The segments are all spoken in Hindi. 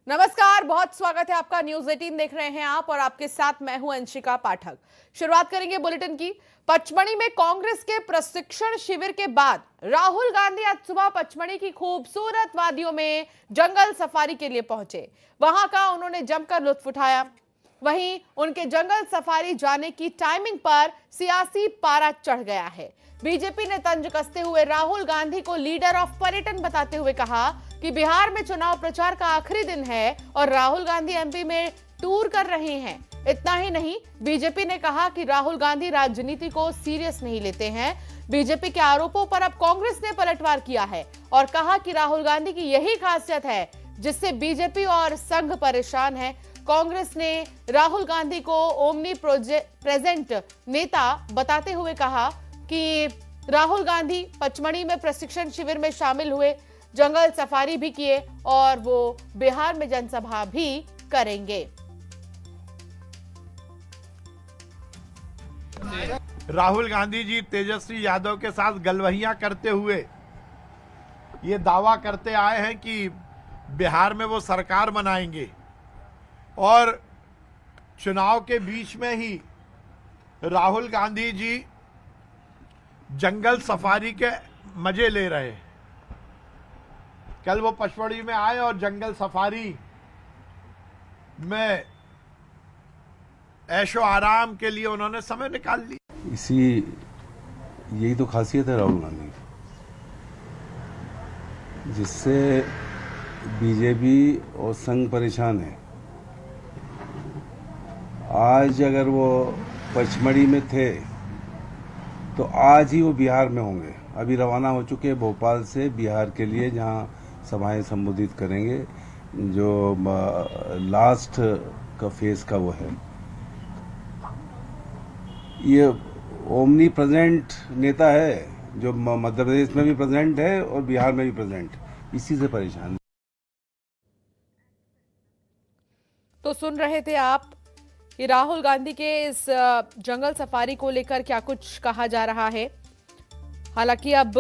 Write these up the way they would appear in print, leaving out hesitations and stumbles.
नमस्कार, बहुत स्वागत है आपका। न्यूज 18 देख रहे हैं आप और आपके साथ मैं हूं अंशिका पाठक। शुरुआत करेंगे बुलेटिन की। पचमढ़ी में कांग्रेस के प्रशिक्षण शिविर के बाद राहुल गांधी आज सुबह पचमढ़ी की खूबसूरत वादियों में जंगल सफारी के लिए पहुंचे। वहां का उन्होंने जमकर लुत्फ उठाया। वहीं उनके जंगल सफारी जाने की टाइमिंग पर सियासी पारा चढ़ गया है। बीजेपी ने तंज कसते हुए राहुल गांधी को लीडर ऑफ पर्यटन बताते हुए कहा कि बिहार में चुनाव प्रचार का आखिरी दिन है और राहुल गांधी एमपी में टूर कर रहे हैं। इतना ही नहीं, बीजेपी ने कहा कि राहुल गांधी राजनीति को सीरियस नहीं लेते हैं। बीजेपी के आरोपों पर अब कांग्रेस ने पलटवार किया है और कहा कि राहुल गांधी की यही खासियत है जिससे बीजेपी और संघ परेशान है। कांग्रेस ने राहुल गांधी को ओमनी प्रेजेंट नेता बताते हुए कहा कि राहुल गांधी पचमढ़ी में प्रशिक्षण शिविर में शामिल हुए, जंगल सफारी भी किए और वो बिहार में जनसभा भी करेंगे। राहुल गांधी जी तेजस्वी यादव के साथ गलवहियां करते हुए ये दावा करते आए हैं कि बिहार में वो सरकार बनाएंगे और चुनाव के बीच में ही राहुल गांधी जी जंगल सफारी के मजे ले रहे हैं। कल वो पचमढ़ी में आए और जंगल सफारी में ऐशो आराम के लिए उन्होंने समय निकाल लिया। यही तो खासियत है राहुल गांधी की, जिससे बीजेपी और संघ परेशान है। आज अगर वो पचमढ़ी में थे तो आज ही वो बिहार में होंगे। अभी रवाना हो चुके हैं भोपाल से बिहार के लिए, जहां सभाएं संबोधित करेंगे। जो लास्ट का फेज का वो है, ये ओमनी प्रेजेंट नेता है जो मध्य प्रदेश में भी प्रेजेंट है और बिहार में भी प्रेजेंट, इसी से परेशान है। तो सुन रहे थे आप कि राहुल गांधी के इस जंगल सफारी को लेकर क्या कुछ कहा जा रहा है। हालांकि अब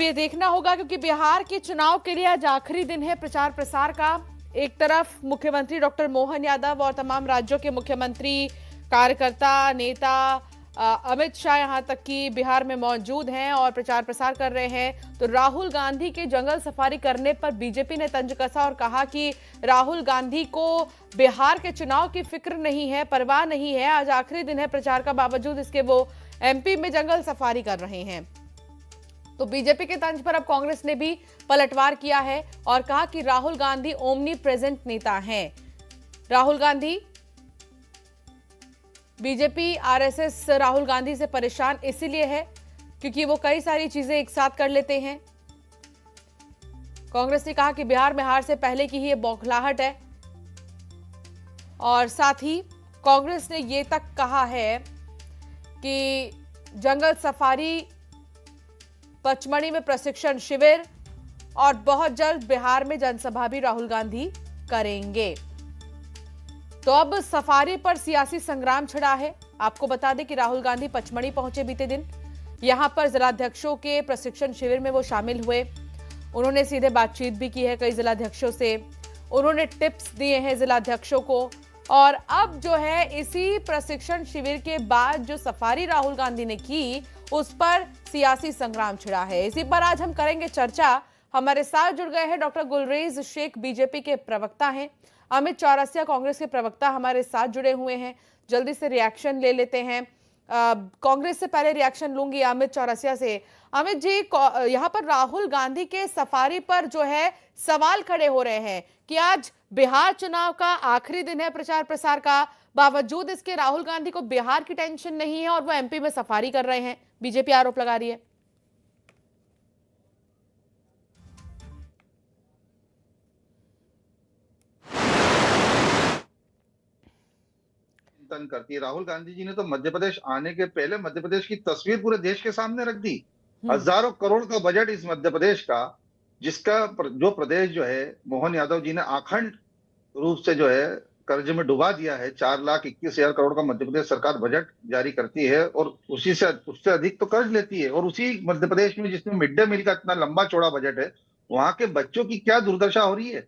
ये देखना होगा, क्योंकि बिहार के चुनाव के लिए आज आखिरी दिन है प्रचार प्रसार का। एक तरफ मुख्यमंत्री डॉक्टर मोहन यादव और तमाम राज्यों के मुख्यमंत्री, कार्यकर्ता, नेता, अमित शाह यहां तक कि बिहार में मौजूद हैं और प्रचार प्रसार कर रहे हैं। तो राहुल गांधी के जंगल सफारी करने पर बीजेपी ने तंज कसा और कहा कि राहुल गांधी को बिहार के चुनाव की फिक्र नहीं है, परवाह नहीं है। आज आखिरी दिन है प्रचार का, बावजूद इसके वो एमपी में जंगल सफारी कर रहे हैं। तो बीजेपी के तंज पर अब कांग्रेस ने भी पलटवार किया है और कहा कि राहुल गांधी ओमनी प्रेजेंट नेता हैं। राहुल गांधी, बीजेपी आरएसएस राहुल गांधी से परेशान इसीलिए है क्योंकि वो कई सारी चीजें एक साथ कर लेते हैं। कांग्रेस ने कहा कि बिहार में हार से पहले की ही ये बौखलाहट है और साथ ही कांग्रेस ने ये तक कहा है कि जंगल सफारी, पचमढ़ी में प्रशिक्षण शिविर और बहुत जल्द बिहार में जनसभा भी राहुल गांधी करेंगे। तो अब सफारी पर सियासी संग्राम छिड़ा है। आपको बता दें कि राहुल गांधी पचमढ़ी पहुंचे बीते दिन। यहां पर जिलाध्यक्षों के प्रशिक्षण शिविर में वो शामिल हुए। उन्होंने सीधे बातचीत भी की है कई जिलाध्यक्षों से। उन्होंने टिप्स दिए हैं जिलाध्यक्षों को। और अब जो है, इसी प्रशिक्षण शिविर के बाद जो सफारी राहुल गांधी ने की, उस पर सियासी संग्राम छिड़ा है। इसी पर आज हम करेंगे चर्चा। हमारे साथ जुड़ गए हैं डॉक्टर गुलरेज शेख, बीजेपी के प्रवक्ता हैं। अमित चौरसिया, कांग्रेस के प्रवक्ता, हमारे साथ जुड़े हुए हैं। जल्दी से रिएक्शन ले लेते हैं। कांग्रेस से पहले रिएक्शन लूंगी अमित चौरसिया से। अमित जी, यहां पर राहुल गांधी के सफारी पर जो है सवाल खड़े हो रहे हैं कि आज बिहार चुनाव का आखिरी दिन है प्रचार प्रसार का, बावजूद इसके राहुल गांधी को बिहार की टेंशन नहीं है और वो एमपी में सफारी कर रहे हैं। बीजेपी आरोप लगा रही है। चिंतन करती है। राहुल गांधी जी ने तो मध्य प्रदेश आने के पहले मध्य प्रदेश की तस्वीर पूरे देश के सामने रख दी। हजारों करोड़ का बजट इस मध्य प्रदेश का, जिसका जो प्रदेश जो है मोहन यादव जी ने अखंड रूप से जो है कर्ज में डुबा दिया है। 4,21,000 करोड़ का मध्य प्रदेश सरकार बजट जारी करती है और उससे अधिक तो कर्ज लेती है। और उसी मध्य प्रदेश में जिसमें मिड डे मील का इतना लंबा चौड़ा बजट है, वहां के बच्चों की क्या दुर्दशा हो रही है,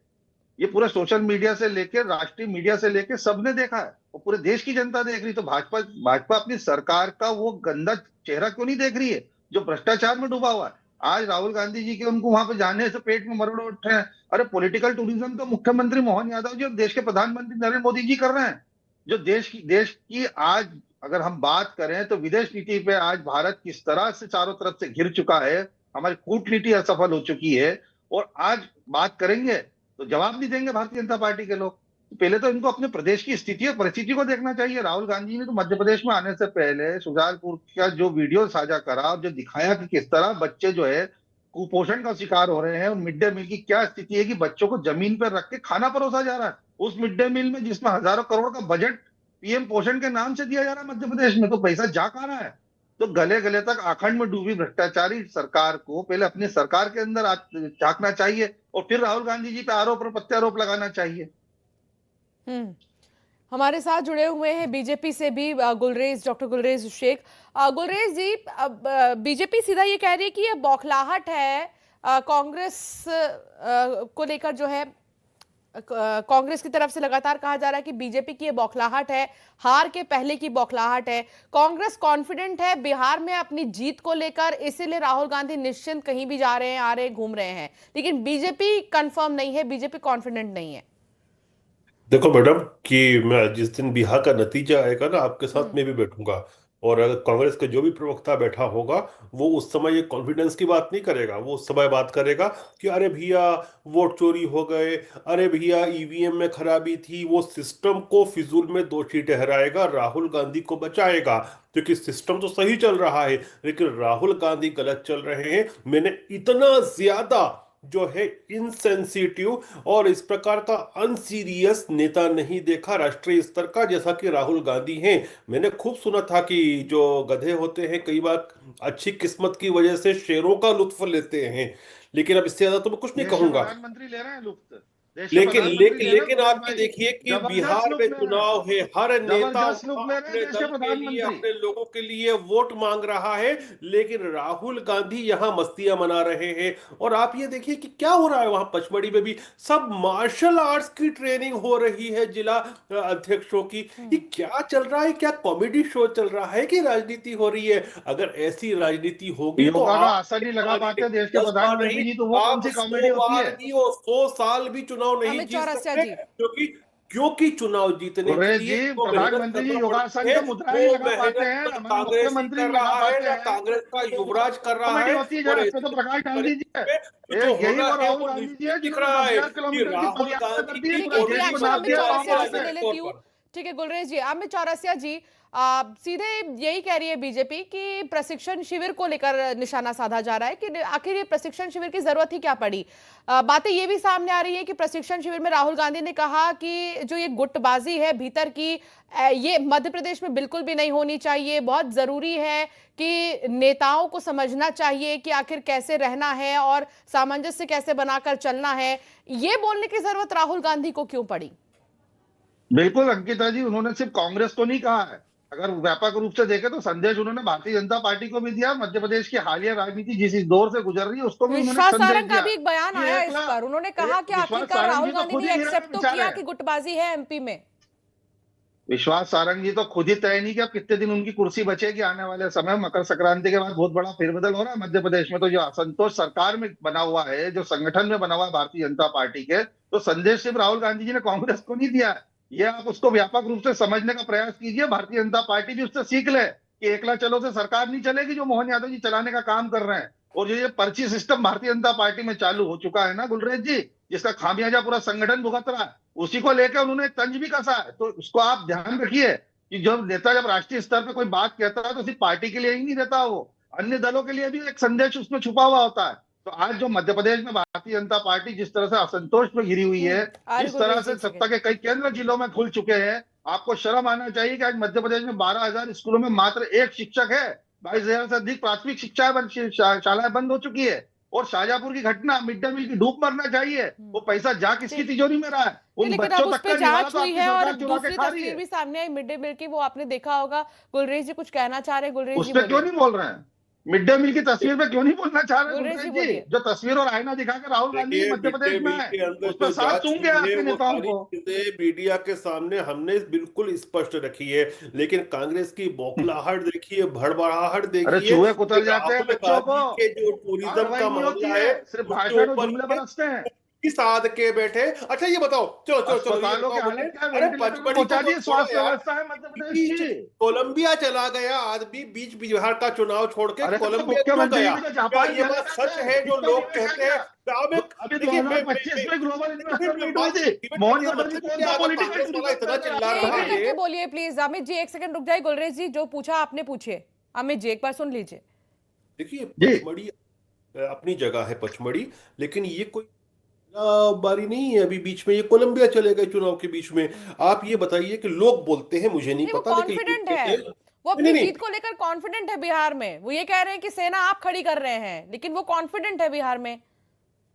ये पूरे सोशल मीडिया से लेकर राष्ट्रीय मीडिया से लेकर सबने देखा है और पूरे देश की जनता देख रही। तो भाजपा भाजपा अपनी सरकार का वो गंदा चेहरा क्यों नहीं देख रही है जो भ्रष्टाचार में डूबा हुआ है। आज राहुल गांधी जी के उनको वहां पे जाने से पेट में मरोड़ उठे हैं। अरे पॉलिटिकल टूरिज्म तो मुख्यमंत्री मोहन यादव जी और देश के प्रधानमंत्री नरेंद्र मोदी जी कर रहे हैं। जो देश की आज अगर हम बात करें तो विदेश नीति पे आज भारत किस तरह से चारों तरफ से घिर चुका है, हमारी कूटनीति असफल हो चुकी है और आज बात करेंगे तो जवाब नहीं देंगे भारतीय जनता पार्टी के लोग। तो पहले तो इनको अपने प्रदेश की स्थिति और परिस्थिति को देखना चाहिए। राहुल गांधी ने तो मध्य प्रदेश में आने से पहले शुजालपुर का जो वीडियो साझा करा और जो दिखाया कि किस तरह बच्चे जो है कुपोषण का शिकार हो रहे हैं और मिड डे मील की क्या स्थिति है कि बच्चों को जमीन पर रख के खाना परोसा जा रहा है उस मिड डे मील में जिसमें हजारों करोड़ का बजट पीएम पोषण के नाम से दिया जा रहा है मध्य प्रदेश में, तो पैसा जा कहां रहा है। तो गले गले तक आखंड में डूबी भ्रष्टाचारी सरकार को पहले अपनी सरकार के अंदर झांकना चाहिए और फिर राहुल गांधी जी पे आरोप और प्रत्यारोप लगाना चाहिए। हमारे साथ जुड़े हुए हैं बीजेपी से भी डॉक्टर गुलरेज शेख। गुलरेज जी, बीजेपी सीधा ये कह रही है कि ये बौखलाहट है कांग्रेस को लेकर, जो है कांग्रेस की तरफ से लगातार कहा जा रहा है कि बीजेपी की ये बौखलाहट है, हार के पहले की बौखलाहट है। कांग्रेस कॉन्फिडेंट है बिहार में अपनी जीत को लेकर, इसीलिए राहुल गांधी निश्चिंत कहीं भी जा रहे हैं, आ रहे हैं, घूम रहे हैं, लेकिन बीजेपी कंफर्म नहीं है, बीजेपी कॉन्फिडेंट नहीं है। देखो मैडम कि मैं जिस दिन बिहार का नतीजा आएगा ना, आपके साथ मैं भी बैठूंगा और अगर कांग्रेस का जो भी प्रवक्ता बैठा होगा वो उस समय ये कॉन्फिडेंस की बात नहीं करेगा। वो उस समय बात करेगा कि अरे भैया वोट चोरी हो गए, अरे भैया ईवीएम में खराबी थी। वो सिस्टम को फिजूल में दोषी ठहराएगा, राहुल गांधी को बचाएगा, क्योंकि सिस्टम तो सही चल रहा है लेकिन राहुल गांधी गलत चल रहे हैं। मैंने इतना ज्यादा जो है इनसेंसिटिव और इस प्रकार का अनसीरियस नेता नहीं देखा राष्ट्रीय स्तर का जैसा कि राहुल गांधी हैं। मैंने खूब सुना था कि जो गधे होते हैं कई बार अच्छी किस्मत की वजह से शेरों का लुत्फ लेते हैं, लेकिन अब इससे ज्यादा तो मैं कुछ नहीं कहूंगा। प्रधानमंत्री ले रहे हैं लुत्फ, लेकिन आप ये देखिए कि बिहार में चुनाव है, हर नेता अपने दल के लिए, अपने लोगों के लिए वोट मांग रहा है, लेकिन राहुल गांधी यहाँ मस्तियां मना रहे हैं। और आप ये देखिए कि क्या हो रहा है वहां पचमढ़ी में भी, सब मार्शल आर्ट्स की ट्रेनिंग हो रही है जिला अध्यक्षों की। ये क्या चल रहा है? क्या कॉमेडी शो चल रहा है कि राजनीति हो रही है? अगर ऐसी राजनीति होगी तो आशा नहीं लगा पाते देश के प्रधानमंत्री जी, तो वो कौन सी कॉमेडी होती है? 100 साल भी चुनाव नहीं जीत सकते क्योंकि चुनाव जीतने के लिए प्रधानमंत्री जी योगासन का मुद्रा नहीं लगा पाते हैं, कांग्रेस कर रहा है या कांग्रेस का युवराज कर रहा है। तो प्रकाश गांधी जी है, यही और राहुल गांधी जी है दिख रहा है कि राहुल गांधी। ठीक है गुलरेज जी, अमित चौरसिया जी, सीधे यही कह रही है बीजेपी कि प्रशिक्षण शिविर को लेकर निशाना साधा जा रहा है कि आखिर ये प्रशिक्षण शिविर की जरूरत ही क्या पड़ी। बातें ये भी सामने आ रही है कि प्रशिक्षण शिविर में राहुल गांधी ने कहा कि जो ये गुटबाजी है भीतर की, ये मध्य प्रदेश में बिल्कुल भी नहीं होनी चाहिए। बहुत जरूरी है कि नेताओं को समझना चाहिए कि आखिर कैसे रहना है और सामंजस्य कैसे बनाकर चलना है। ये बोलने की जरूरत राहुल गांधी को क्यों पड़ी? बिल्कुल अंकिता जी, उन्होंने सिर्फ कांग्रेस को नहीं कहा है, अगर व्यापक रूप से देखें तो संदेश उन्होंने भारतीय जनता पार्टी को भी दिया। मध्य प्रदेश की हालिया राजनीति जिस दौर से गुजर रही है उसको भी विश्वास सारंग का भी एक बयान आया इस पर, उन्होंने कहा कि आखिरकार राहुल गांधी ने एक्सेप्ट तो किया कि गुटबाजी है एमपी में। विश्वास सारंग जी तो खुद ही तय नहीं किया कितने दिन उनकी कुर्सी बचेगी आने वाले समय। मकर संक्रांति के बाद बहुत बड़ा फेरबदल हो रहा है मध्य प्रदेश में, तो जो असंतोष सरकार में बना हुआ है, जो संगठन में बना हुआ है भारतीय जनता पार्टी के, तो संदेश सिर्फ राहुल गांधी जी ने कांग्रेस को नहीं दिया है। ये आप उसको व्यापक रूप से समझने का प्रयास कीजिए। भारतीय जनता पार्टी भी उससे सीख ले कि एकला चलो से सरकार नहीं चलेगी जो मोहन यादव जी चलाने का काम कर रहे हैं। और ये पर्ची सिस्टम भारतीय जनता पार्टी में चालू हो चुका है ना गुलरेज जी, जिसका खामियाजा पूरा संगठन भुगत रहा है, उसी को लेकर उन्होंने तंज भी कसा है। तो उसको आप ध्यान रखिए कि जो नेता जब राष्ट्रीय स्तर पर कोई बात कहता है तो सिर्फ पार्टी के लिए ही नहीं देता, वो अन्य दलों के लिए भी एक संदेश उसमें छुपा हुआ होता है। तो आज जो मध्य प्रदेश में भारतीय जनता पार्टी जिस तरह से असंतोष में घिरी हुई है, जिस तरह से सत्ता के कई केंद्र जिलों में खुल चुके हैं, आपको शर्म आना चाहिए कि आज मध्य प्रदेश में 12,000 स्कूलों में मात्र एक शिक्षक है, 22,000 से अधिक प्राथमिक शालाएं बंद हो चुकी है। और शाहजहांपुर की घटना, मिड डे मील की डूब मरना चाहिए, वो पैसा जा किसकी तिजोरी में रहा है? उन बच्चों तक का जांच हुई है और दूसरी तस्वीर भी सामने आई मिड डे मील की, वो आपने देखा होगा। गुलरेज जी कुछ कहना चाह रहे हैं? गुलरेज जी क्यों नहीं बोल रहे हैं? मिड डे मील की तस्वीर पे क्यों नहीं बोलना चाह रहे गुलरेज जी गुलरेज जी? बोलिए। जो तस्वीर और आईना दिखाकर राहुल गांधी जी देखिए, मध्य मिड प्रदेश डे में मील आए, के अंदर उस पर जो साथ जांच सूंघे हुई है आपके वो नेताओं सारी को। चीजें मीडिया के सामने हमने बिल्कुल स्पष्ट रखी है, लेकिन कांग्रेस की बौखलाहट देखिए, भड़बड़ाहट अरे देखिए चूहे कि कुतर जाते हैं राहुल बच्चों को, गांधी के जो टूरिज्म कार्रवाई का नहीं होती मामला है, है सिर्फ उसके भाषण और ऊपर जुमले ये बरसते हैं। साध के बैठे। अच्छा ये बताओ, चलो चलो चलो ये अस्पतालों की बताओ मुझे, हालत क्या है? अरे वेंटिलेटर में पचमढ़ी को पहुंचा तो दिए, छोड़ो स्वास्थ्य यार, व्यवस्था है मध्य प्रदेश बीच की। कोलंबिया चला गया आदमी, बीच बिहार का चुनाव छोड़ के अरे तो कोलंबिया क्यों मुख्यमंत्री गया? भी तो क्या जापान ये चले बात गए सच थे, है जो इसका लोग निवेश है कहते क्या? हैं? अब मैं अभी देखिए, मैं 2025 में ग्लोबल फिर इन्वेस्टर में बात मोदी, डिबेट मोहन करने का यादव जी मतलब कौन क्या सा है? अगर पॉलिटिकल कांग्रेस वाला टूरिज्म इतना करके चिल्ला लाते एक रहा एक हैं? करके है, बोलिए प्लीज। अमित जी एक सेकंड रुक जाइए। गुलरेज जी जो पूछा आपने पूछे। अमित जी एक बार सुन लीजिए। देखिए जी पचमढ़ी अपनी जगह है पचमढ़ी, लेकिन ये कोई बारी नहीं है अभी बीच में, ये कोलंबिया चले गए चुनाव के बीच में। आप ये बताइए कि लोग बोलते हैं, मुझे नहीं नहीं वो पता, लेकिन लोग कॉन्फिडेंट कहते है, हैं वो नहीं अपनी नहीं जीत को लेकर कॉन्फिडेंट है बिहार में। वो ये कह रहे हैं कि सेना आप खड़ी कर रहे हैं, लेकिन वो कॉन्फिडेंट है बिहार में।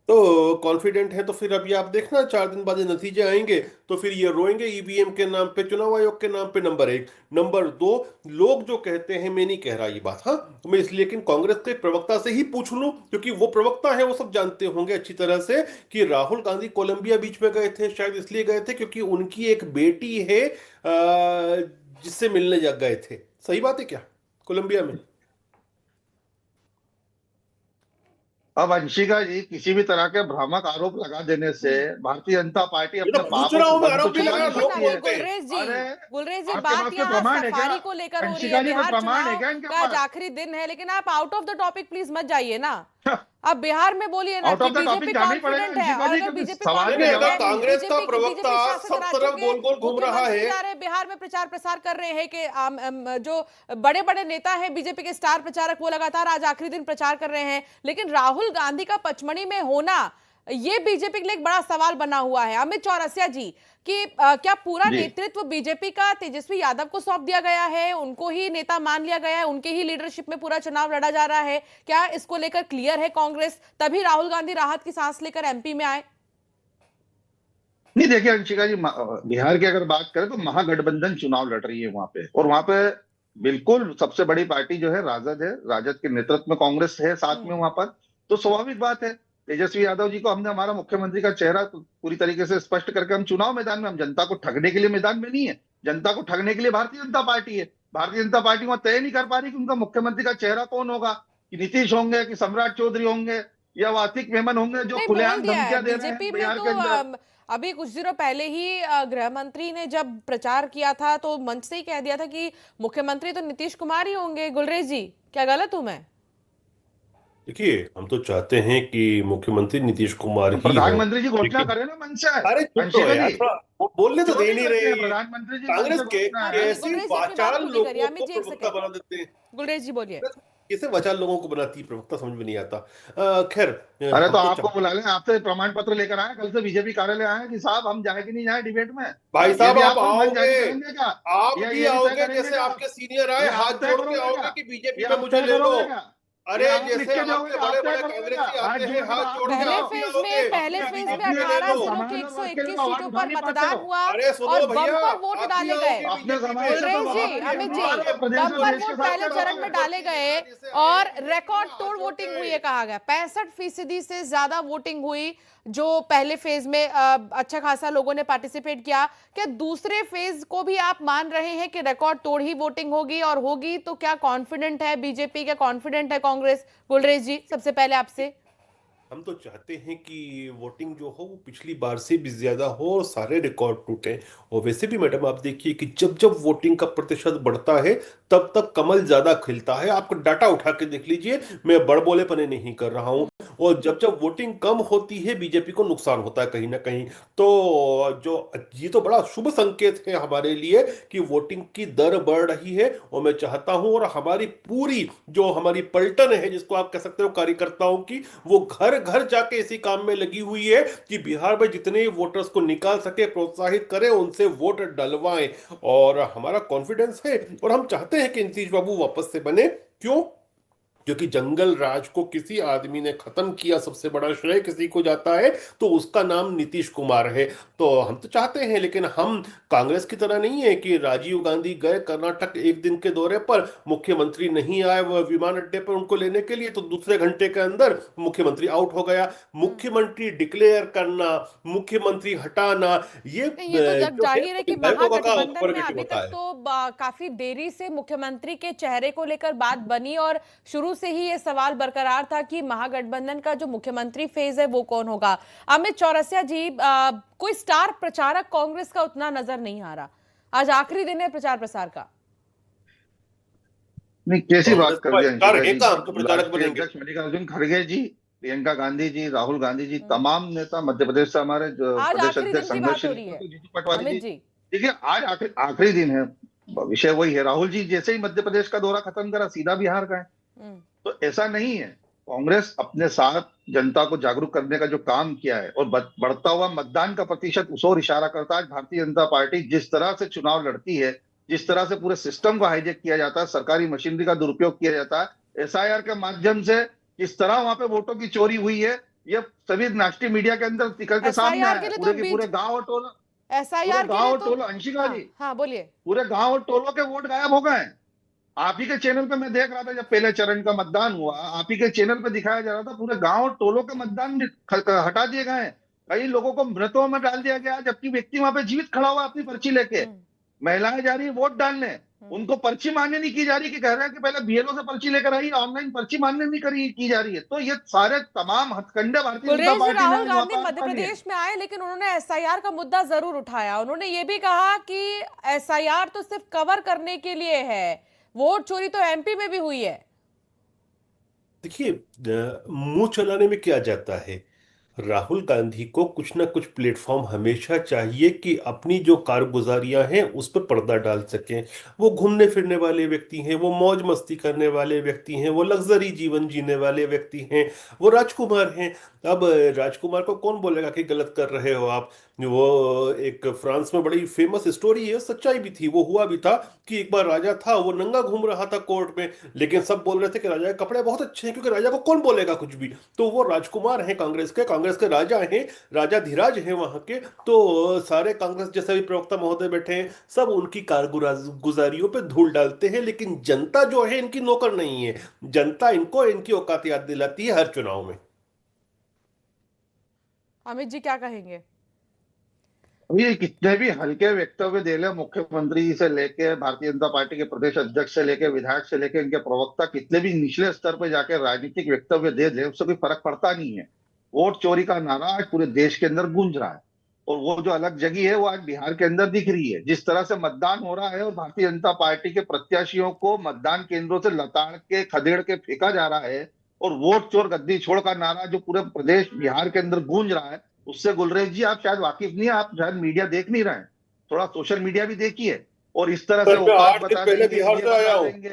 तो कॉन्फिडेंट है तो फिर अभी आप देखना 4 दिन बाद ये नतीजे आएंगे तो फिर ये रोएंगे ईवीएम के नाम पे, चुनाव आयोग के नाम पे। नंबर एक। नंबर दो, लोग जो कहते हैं, मैं नहीं कह रहा ये बात, हाँ मैं इसलिए, लेकिन कांग्रेस के प्रवक्ता से ही पूछ लूं क्योंकि वो प्रवक्ता है, वो सब जानते होंगे अच्छी तरह से कि राहुल गांधी कोलंबिया बीच में गए थे, शायद इसलिए गए थे क्योंकि उनकी एक बेटी है जिससे मिलने जा गए थे। सही बात है क्या? कोलंबिया में। अब अंशिका जी, किसी भी तरह के भ्रामक आरोप लगा देने से भारतीय जनता पार्टी ये तो अपने पूछ पापों रहा को हूं मैं, गम तो आरोप भी नहीं लग छुपा रहा नहीं है, लेकिन लोग सकती है। बोलते हैं। अरे गुलरेज जी आपके बात पास कोई यहाँ प्रमाण है क्या? सफारी को लेकर हो रही है। अंशिका जी, कोई बिहार प्रमाण है चुनाव क्या इनके का आज पास? आखिरी दिन है, लेकिन आप out of the topic please मत जाइए ना। अब बिहार में बोलिए ना आउट कि ऑफ द बीजेपी टॉपिक जाना ही पड़ेगा कॉन्फिडेंट है, अंशिका और जी, अगर क्योंकि बीजेपी सवाल नहीं का नहीं, कॉन्फिडेंट अगर है, जवाब नहीं है। कांग्रेस का प्रवक्ता बीजेपी शासित सब राज्यों तरफ के गोल गोल घूम रहा मुख्यमंत्री है। जा रहे हैं बिहार में प्रचार प्रसार कर रहे हैं कि जो बड़े बड़े नेता हैं बीजेपी के स्टार प्रचारक, वो लगातार आज आखिरी दिन प्रचार कर रहे हैं, लेकिन राहुल गांधी का पचमढ़ी में होना ये बीजेपी के लिए एक बड़ा सवाल बना हुआ है। अमित चौरसिया जी कि क्या पूरा जी नेतृत्व बीजेपी का तेजस्वी यादव को सौंप दिया गया है, उनको ही नेता मान लिया गया है, उनके ही लीडरशिप में पूरा चुनाव लड़ा जा रहा है? क्या इसको लेकर क्लियर है कांग्रेस, तभी राहुल गांधी राहत की सांस लेकर एमपी में आए? नहीं, देखिए अंशिका जी, बिहार की अगर बात करें तो महागठबंधन चुनाव लड़ रही है वहां पे, और वहां पे बिल्कुल सबसे बड़ी पार्टी जो है राजद है। राजद के नेतृत्व में कांग्रेस है साथ में वहां पर। तो स्वाभाविक बात है, तेजस्वी यादव जी को हमने हमारा मुख्यमंत्री का चेहरा पूरी तरीके से स्पष्ट करके हम चुनाव मैदान में, हम जनता को ठगने के लिए मैदान में नहीं है। जनता को ठगने के लिए भारतीय जनता पार्टी है। भारतीय जनता पार्टी वहां तय नहीं कर पा रही कि उनका मुख्यमंत्री का चेहरा कौन होगा, कि नीतीश होंगे, कि सम्राट चौधरी होंगे, या वो आतिक मेमन होंगे, जो नहीं बोल खुलेआम दिया है धमकियां दे रहे हैं बीजेपी में बिहार तो। के अंदर। अभी कुछ दिनों पहले ही गृह मंत्री ने जब प्रचार किया था तो मंच से ही कह दिया था कि मुख्यमंत्री तो नीतीश कुमार ही होंगे। गुलरेज जी क्या गलत हूं मैं? देखिए, हम तो चाहते हैं कि मुख्यमंत्री नीतीश कुमार तो ही हो, प्रधानमंत्री जी घोषणा लेकिन करें ना मन से। अरे चुप तो है अंशिका यार, जी, थोड़ा वो बोलने तो क्यों दे नहीं नहीं करते रहे हैं ये। प्रधानमंत्री जी मन कांग्रेस से के घोषणा? हाँ बोलिए कैसी गुलरेज जी, अपनी बात वाचाल पूरी करिए। लोगों अमित को जी एक प्रवक्ता सेकंड। बना देते हैं। गुलरेज जी बोलिए। कैसे वाचाल लोगों को बनाती है प्रवक्ता, समझ में नहीं आता। खैर, अरे तो हम तो आपको बुला लें, आपसे प्रमाण पत्र लेकर आए, कल से बीजेपी कार्यालय आए कि साहब हम जाए कि नहीं जाए डिबेट में? भाई ये साहब भी आप आप कोई मन आओगे, जारी करेंगे क्या? आप या भी ये भी तय आओगे करेंगे जैसे क्या आपके सीनियर आए, ये आप हाथ तय जोड़ के करोगे आओगे क्या? कि बीजेपी ये में आप मुझे तय ले लो। करोगे क्या? ये अरे आप लिख जैसे के आपके दोगे, आप बड़े तय बड़े करोगे क्या? कांग्रेसी हाथ आते हैं, जोड़ के तो हाथ आप जोड़ के पहले बोलो, आप भी फेज आओगे में अपने में अपने ले 18 लो, जिलों के समाज और के लिए 121 तो आवाज सीटों उठा पर नहीं पाते मतदान हो। हुआ अरे सुनो और भैया, बम्पर वोट आप भी डाले गए। आओगे अपने बीजेपी समाज से में। तो गुलरेज जी, बाहर नहीं अमित है, जी, आगे प्रदेश और बम्पर देश के वोट साथ पहले क्या चरण करोगे? में डाले गए और रिकॉर्ड तोड़ वोटिंग हुई है कहा गया। 65% से ज्यादा वोटिंग हुई जो पहले फेज में अच्छा खासा लोगों ने पार्टिसिपेट किया। क्या दूसरे फेज को भी आप मान रहे हैं कि रिकॉर्ड तोड़ ही वोटिंग होगी, और होगी तो क्या कॉन्फिडेंट है बीजेपी, क्या कॉन्फिडेंट है कांग्रेस? गुलरेज जी सबसे पहले आपसे। हम तो चाहते हैं कि वोटिंग जो हो वो पिछली बार से भी ज्यादा हो और सारे रिकॉर्ड टूटे। और वैसे भी मैडम आप देखिए कि जब जब वोटिंग का प्रतिशत बढ़ता है तब तब कमल ज्यादा खिलता है। आपको डाटा उठा के देख लीजिए, मैं बड़बोलेपने नहीं कर रहा हूं। और जब जब वोटिंग कम होती है बीजेपी को नुकसान होता है कहीं ना कहीं। तो जो ये तो बड़ा शुभ संकेत है हमारे लिए कि वोटिंग की दर बढ़ रही है। और मैं चाहता हूं, और हमारी पूरी जो हमारी पलटन है जिसको आप कह सकते हो कार्यकर्ताओं की, वो घर घर जाके इसी काम में लगी हुई है कि बिहार में जितने वोटर्स को निकाल सके, प्रोत्साहित करें, उनसे वोट डलवाएं। और हमारा कॉन्फिडेंस है और हम चाहते हैं कि नीतीश बाबू वापस से बने। क्यों? क्योंकि जंगल राज को किसी आदमी ने खत्म किया, सबसे बड़ा श्रेय किसी को जाता है तो उसका नाम नीतीश कुमार है। तो हम तो चाहते हैं, लेकिन हम कांग्रेस की तरह नहीं है कि राजीव गांधी गए कर्नाटक एक दिन के दौरे पर, मुख्यमंत्री नहीं आए वह विमान अड्डे पर उनको लेने के लिए, तो दूसरे घंटे के अंदर मुख्यमंत्री आउट हो गया। मुख्यमंत्री डिक्लेयर करना, मुख्यमंत्री हटाना, ये नहीं, ये तो जग जो है जाहिर है कि विधायकों का महागठबंधन में प्रेरोगेटिव अभी होता तक है। तो काफी देरी से मुख्यमंत्री के चेहरे को लेकर बात बनी और शुरू से ही ये सवाल बरकरार था कि महागठबंधन का जो मुख्यमंत्री फेज है वो कौन होगा। अमित चौरसिया जी, कोई स्टार प्रचारक कांग्रेस का उतना नजर नहीं आ रहा, आज आखिरी दिन है प्रचार प्रसार का। नहीं, कैसी बात कर दिया स्टार अंशिका है जी। का, हम तो प्रचारक राष्ट्रीय बनेंगे। अध्यक्ष मल्लिकार्जुन खड़गे जी, प्रियंका गांधी जी, राहुल गांधी जी, तमाम नेता मध्य प्रदेश से, हमारे जो आज प्रदेश आखिरी दिन अध्यक्ष की संघर्ष बात हो रही है जीतू पटवारी अमित जी। जी। देखिए, आज आखिरी दिन है, विषय वही है। राहुल जी जैसे ही मध्य प्रदेश का दौरा खत्म करा, सीधा बिहार गए। तो ऐसा नहीं है, कांग्रेस अपने साथ जनता को जागरूक करने का जो काम किया है और बढ़ता हुआ मतदान का प्रतिशत उस ओर इशारा करता है। भारतीय जनता पार्टी जिस तरह से चुनाव लड़ती है, जिस तरह से पूरे सिस्टम को हाईजेक किया जाता है, सरकारी मशीनरी का दुरुपयोग किया जाता है, एसआईआर के माध्यम से किस तरह वहां पे वोटों की चोरी हुई है, ये सभी नेशनल मीडिया के अंदर निकल के सामने एसआईआर आया के है। लिए पूरे तो के पूरे गांव और टोला, पूरे एसआईआर के गांव लिए और तो टोला, अंशिका जी, हाँ बोलिए। पूरे गांव और टोलों के वोट गायब हो गए। आप ही के चैनल पे मैं देख रहा था, जब पहले चरण का मतदान हुआ, आप ही के चैनल पे दिखाया जा रहा था, पूरे गांव और टोलों के मतदान हटा दिए गए। कई लोगों को मृतों में डाल दिया गया, जबकि व्यक्ति वहां पे जीवित खड़ा हुआ अपनी पर्ची लेके। महिलाएं जा रही है वोट डालने, उनको पर्ची मान्य नहीं की जा रही, कि कह रहे हैं कि पहले बीएलओ से पर्ची लेकर आई, ऑनलाइन पर्ची मान्य नहीं की जा रही है। तो ये सारे तमाम हथकंडे भारतीय जनता गुलरेज जी, पार्टी ने राहुल आज वहां गांधी पर मध्य अपना लिए। प्रदेश में आए लेकिन उन्होंने एसआईआर का मुद्दा जरूर उठाया। उन्होंने ये भी कहा कि एसआईआर तो सिर्फ कवर करने के लिए है, वोट चोरी तो एमपी में भी हुई है। देखिए, मुंह चलाने में क्या जाता है। राहुल गांधी को कुछ ना कुछ प्लेटफॉर्म हमेशा चाहिए कि अपनी जो कारगुजारियां हैं उस पर पर्दा डाल सकें। वो घूमने फिरने वाले व्यक्ति हैं, वो मौज मस्ती करने वाले व्यक्ति हैं, वो लग्जरी जीवन जीने वाले व्यक्ति हैं, वो राजकुमार हैं। अब राजकुमार को कौन बोलेगा कि गलत कर रहे हो आप। वो एक फ्रांस में बड़ी फेमस स्टोरी है, सच्चाई भी थी, वो हुआ भी था कि एक बार राजा था, वो नंगा घूम रहा था कोर्ट में, लेकिन सब बोल रहे थे कि राजा के कपड़े बहुत अच्छे हैं, क्योंकि राजा को कौन बोलेगा कुछ भी। तो वो राजकुमार हैं, कांग्रेस के राजा हैं, राजा धीराज हैं वहां के। तो सारे कांग्रेस जैसे भी प्रवक्ता महोदय बैठे हैं, सब उनकी कारगुजारियों पे धूल डालते हैं, लेकिन जनता जो है इनकी नौकर नहीं है। जनता इनको इनकी औकात याद दिलाती है हर चुनाव में। अमित जी क्या कहेंगे? अभी कितने भी हल्के वक्तव्य दे ले, मुख्यमंत्री से लेके भारतीय जनता पार्टी के प्रदेश अध्यक्ष से लेके विधायक से लेके इनके प्रवक्ता, कितने भी निचले स्तर पर जाकर राजनीतिक वक्तव्य दे दे, उससे कोई फर्क पड़ता नहीं है। वोट चोरी का नारा आज पूरे देश के अंदर गूंज रहा है, और वो जो अलग जगह है वो आज बिहार के अंदर दिख रही है। जिस तरह से मतदान हो रहा है और भारतीय जनता पार्टी के प्रत्याशियों को मतदान केंद्रों से लताड़ के खदेड़ के फेंका जा रहा है, और वोट चोर गद्दी छोड़ का नारा जो पूरे प्रदेश बिहार के अंदर गूंज रहा है, उससे गुलरेज जी आप शायद वाकिफ नहीं है, आप शायद मीडिया देख नहीं रहे हैं, थोड़ा सोशल मीडिया भी देखिए। और इस तरह से सर, मैं औकात 8 दिन बता पहले देंगे, बिहार ये से आया बता हूँ। देंगे,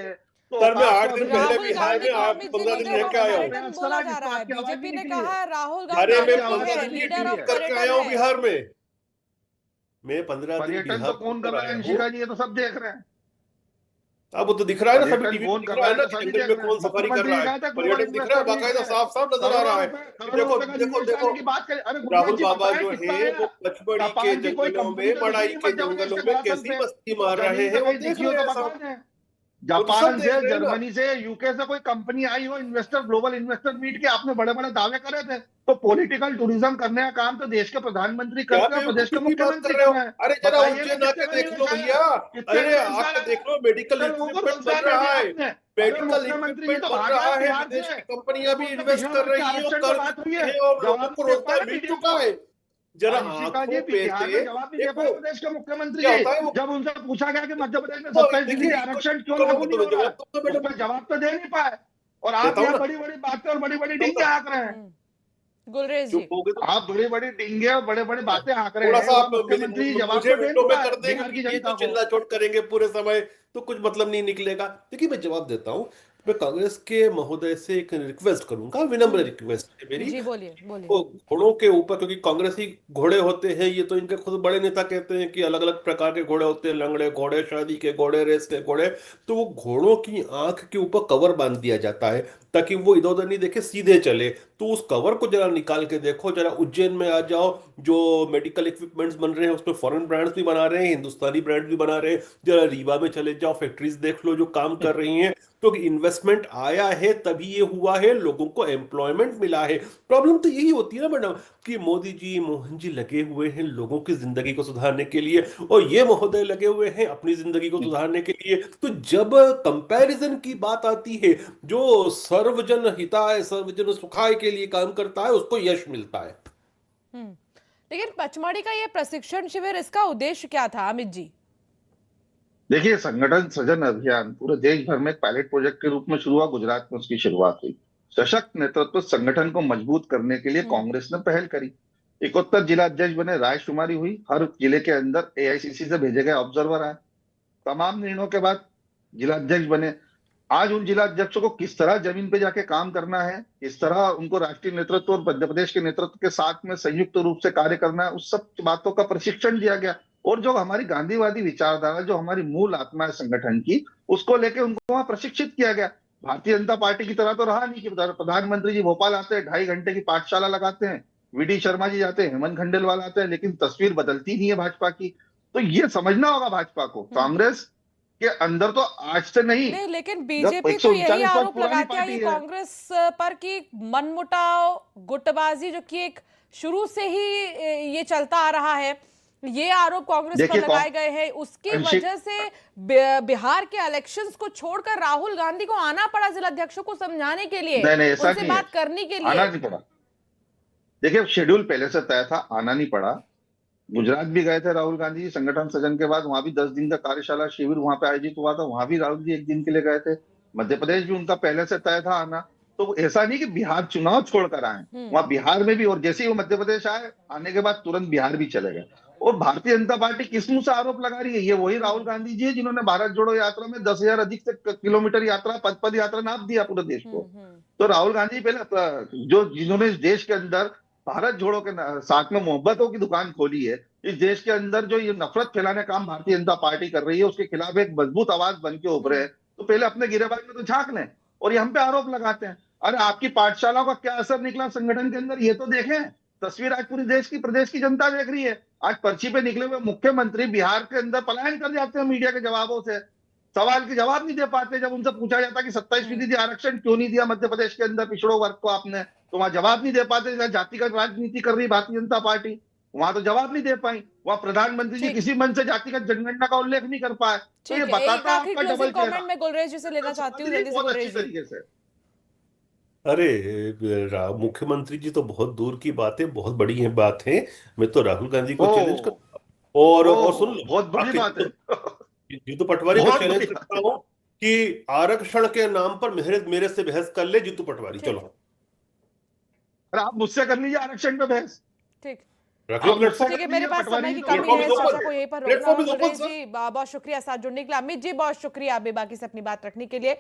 तो सर, मैं औकात 8 तो दिन अभी पहले राहुल बिहार गांधी में को आप अमित जी 15 को दिन जो रह के आया हूँ। पर्यटन बोला जा रहा है, की आवाज बीजेपी भी ने निकली है। कहा है राहुल अरे गांधी मैं आपकी आवाज 15 है, दिन की लीडर ड्यूटी ऑफ करके आया पर्यटन हूँ है। बिहार में। मैं 15 दिन पर्यटन बिहार तो कौन कर पर रहा है आया हूँ। अंशिका जी, ये तो सब देख रहे हैं। अब वो तो दिख रहा है ना, सभी पर्यटन टीवी पे कौन दिख कर रहा रहा है है ना तो कि सभी जंगल देख में रहे हैं। कौन सफारी कर मुख्यमंत्री रहा ने है। कहा था ग्लोबल पर्यटन दिख रहा है, इन्वेस्टर मीट बाकायदा में साफ साफ नजर आ रहा है। करोड़ों देखो रुपए का देखो निवेश देखो, करने की बात करें। अरे गुलरेज राहुल जी बाबा बताएं जो कितना है वो आया? पचमढ़ी के जापान की कोई जंगलों कंपनी में, तो दिखी मड़ाई नहीं के मध्य प्रदेश जंगलों के में धरातल कैसी पे, मस्ती मार रहे जमीन हैं पे वो कहीं देख दिखी हो रहे तो हैं बता सब। दें। वो तो सब जापान देख से, रहे हैं ना। जर्मनी से, यूके से कोई कंपनी आई हो इन्वेस्टर, ग्लोबल इन्वेस्टर मीट के आपने बड़े बड़े दावे करे थे। तो पॉलिटिकल टूरिज्म करने का काम तो देश के प्रधानमंत्री क्या करते हैं, प्रदेश के बेवकूफी की बात कर मुख्यमंत्री रहे कर हो। रहे हैं। अरे जरा बताइए ना उज्जैन कितने आके का देख लो निवेश आया, भैया। कितने अरे रोजगार आके आया, देख लो, मेडिकल कितने लोगों को इक्विपमेंट बन रोजगार दे रहा दिया है। आपने। अरे मेडिकल मुख्यमंत्री जी इक्विपमेंट तो बन भाग रहा आए है, बिहार विदेश से। की कंपनियां भी उनसे इन्वेस्ट पिछड़ा कर वर्ग के रही हैं और आरक्षण पे कर भी बात हुई रही है, हैं, और लोगों जवाब को दे पाए रोजगार मिल मीडिया चुका को। है। जरा अंशिका जी आंखों पे बिहार से में जवाब नहीं दे पाए देखो। प्रदेश के मुख्यमंत्री क्या जी। होता है वो, जब उनसे पूछा गया कि मध्य प्रदेश में तो 27% देखिए आरक्षण क्यों करो लागू नहीं तो हो रहा है, जवाब तो उस मैडम पर जवाब तो दे नहीं पाए। और आप देता हूँ यहाँ ना, बड़ी बड़ी बातें और बड़ी बड़ी देता हूँ डींगे ना। हाँक रहे हैं। गुलरेज जी, चुप हो गए तो आप बड़ी बड़ी डींगे और बड़े बड़े बातें हाँक रहे थोड़ा हैं, सा वह आप मुख्यमंत्री जवाब मुझे तो दे विंडो नहीं में पाए कर देंगे बिहार की कि ये जनता तो को। चिल्ला चोट करेंगे पूरे समय, तो कुछ मतलब नहीं निकलेगा। देखिए मैं जवाब देता हूँ। मैं कांग्रेस के महोदय से एक रिक्वेस्ट करूंगा, विनम्र रिक्वेस्ट है मेरी। जी बोलिए बोलिए। वो घोड़ों के ऊपर, क्योंकि कांग्रेसी घोड़े होते हैं, ये तो इनके खुद बड़े नेता कहते हैं कि अलग अलग प्रकार के घोड़े होते हैं, लंगड़े घोड़े, शादी के घोड़े, रेस के घोड़े। तो वो घोड़ों की आंख के ऊपर कवर बांध दिया जाता है ताकि वो इधर उधर नहीं देखे, सीधे चले। तो उस कवर को जरा निकाल के देखो, जरा उज्जैन में आ जाओ, जो मेडिकल इक्विपमेंट्स बन रहे हैं उसमें फॉरेन ब्रांड्स भी बना रहे हैं, हिंदुस्तानी ब्रांड भी बना रहे हैं। जरा रीवा में चले जाओ, फैक्ट्रीज देख लो जो काम कर रही हैं। तो इन्वेस्टमेंट आया है तभी ये हुआ है, लोगों को एम्प्लॉयमेंट मिला है। प्रॉब्लम तो यही होती है ना मैडम, कि मोदी जी, मोहन जी लगे हुए हैं लोगों की जिंदगी को सुधारने के लिए, और ये महोदय लगे हुए हैं अपनी जिंदगी को सुधारने के लिए। तो जब कंपैरिजन की बात आती है, जो सर्वजन हिताय सर्वजन सुखाय के लिए काम करता है उसको यश मिलता है। हम्म। लेकिन पचमढ़ी का ये प्रशिक्षण शिविर, इसका उद्देश्य क्या था अमित जी? देखिए, संगठन सृजन अभियान पूरे देश भर में एक पायलट प्रोजेक्ट के रूप में शुरू हुआ। गुजरात में उसकी शुरुआत हुई। सशक्त नेतृत्व संगठन को मजबूत करने के लिए कांग्रेस ने पहल करी। 71 जिला अध्यक्ष बने, रायशुमारी हुई, हर जिले के अंदर एआईसीसी से भेजे गए ऑब्जर्वर आए। तमाम निर्णयों के बाद जिला अध्यक्ष बने। आज उन जिला अध्यक्षों को किस तरह जमीन पे जाके काम करना है, किस तरह उनको राष्ट्रीय नेतृत्व और मध्य प्रदेश के नेतृत्व के साथ में संयुक्त रूप से कार्य करना है, उस सब बातों का प्रशिक्षण दिया गया। और जो हमारी गांधीवादी विचारधारा, जो हमारी मूल आत्मा है संगठन की, उसको लेके उनको वहां प्रशिक्षित किया गया। भारतीय जनता पार्टी की तरह तो रहा नहीं कि प्रधानमंत्री जी भोपाल आते हैं, 2.5 घंटे की पाठशाला लगाते हैं, वीडी शर्मा जी जाते हैं, हेमंत खंडेलवाल आते हैं, लेकिन तस्वीर बदलती नहीं है भाजपा की। तो ये समझना होगा भाजपा को, कांग्रेस के अंदर तो आज से नहीं, नहीं, लेकिन जब बीजेपी तो यही 139 साल आरोप पुरानी लगाती है पार्टी ये है। कांग्रेस पर कि मनमुटाव, गुटबाजी जो कि एक शुरू से ही ये चलता आ रहा है, ये आरोप कांग्रेस पर देखिए, लगाए गए हैं। उसकी वजह से बिहार के इलेक्शंस को छोड़कर राहुल गांधी को आना पड़ा जिला अध्यक्षों को समझाने के लिए, नहीं ऐसा उनसे नहीं बात है, करने के आना लिए। नहीं पड़ा। देखिए, शेड्यूल पहले से तय था, आना नहीं पड़ा। गुजरात भी गए थे राहुल गांधी जी संगठन सृजन के बाद, वहां भी 10 दिन का कार्यशाला शिविर वहां पे आयोजित हुआ था, वहां भी राहुल जी 1 दिन के लिए गए थे। मध्य प्रदेश भी उनका पहले से तय था आना। तो ऐसा नहीं कि बिहार चुनाव छोड़कर आए, वहां बिहार में भी, और जैसे ही वो मध्य प्रदेश आए, आने के बाद तुरंत बिहार भी चले गए। और भारतीय जनता पार्टी किस मुंह से आरोप लगा रही है? ये वही राहुल गांधी जी है जिन्होंने भारत जोड़ो यात्रा में 10,000 अधिक से किलोमीटर यात्रा, पद यात्रा नाप दिया पूरे देश को। तो राहुल गांधी पहले जो जिन्होंने इस देश के अंदर भारत जोड़ो के साथ में मोहब्बतों की दुकान खोली है, इस देश के अंदर जो ये नफरत फैलाने का काम भारतीय जनता पार्टी कर रही है, उसके खिलाफ एक मजबूत आवाज बन के उभरे हैं। तो पहले अपने गिरेबान में तो झांक लें, और ये हम पे आरोप लगाते हैं। अरे आपकी पाठशाला का क्या असर निकला संगठन के अंदर, ये तो देखें। तस्वीर आज पूरी देश की, प्रदेश की जनता देख रही है। आज पर्ची पे निकले हुए मुख्यमंत्री बिहार के अंदर पलायन कर जाते हैं मीडिया के जवाबों से, सवाल के जवाब नहीं दे पाते। जब उनसे पूछा जाता कि 27% आरक्षण क्यों नहीं दिया मध्य प्रदेश के अंदर पिछड़ो वर्ग को आपने, तो वहां जवाब नहीं दे पाते। जातिगत राजनीति कर रही भारतीय जनता पार्टी, वहां तो जवाब नहीं दे पाई। वहां प्रधानमंत्री जी किसी मन से जातिगत जनगणना का उल्लेख नहीं कर पाए। तो ये बताता है आपका डबल चेहरा। कमेंट में गुलरेज जी से लेना चाहती हूँ, जल्दी से बहुत अच्छी गुलरेज जी। तरीके से। अरे मुख्यमंत्री जी तो बहुत दूर की बात है, बहुत बड़ी है बात है। मैं तो राहुल गांधी को चैलेंज ओ, करता हूँ, और सुन लो, बहुत बड़ी बात है। जीतू पटवारी को बहुत चैलेंज बड़ी बात करता हूँ कि आरक्षण के नाम पर मेरे मेरे से बहस कर ले जीतू पटवारी, चलो है। आप मुझसे कर लीजिए आरक्षण पे बहस। ठीक रख लो प्लेटफॉर्म। ठीक है, मेरे पास समय की कमी प्लेटफॉर्म है, इज इस चर्चा ओपन, को यहीं पर रोकना प्लेटफॉर्म होगा। Is open Gulrez sir. जी बहुत शुक्रिया साथ जुड़ने के लिए। अमित जी बहुत शुक्रिया बेबाकी से अपनी बात रखने के लिए।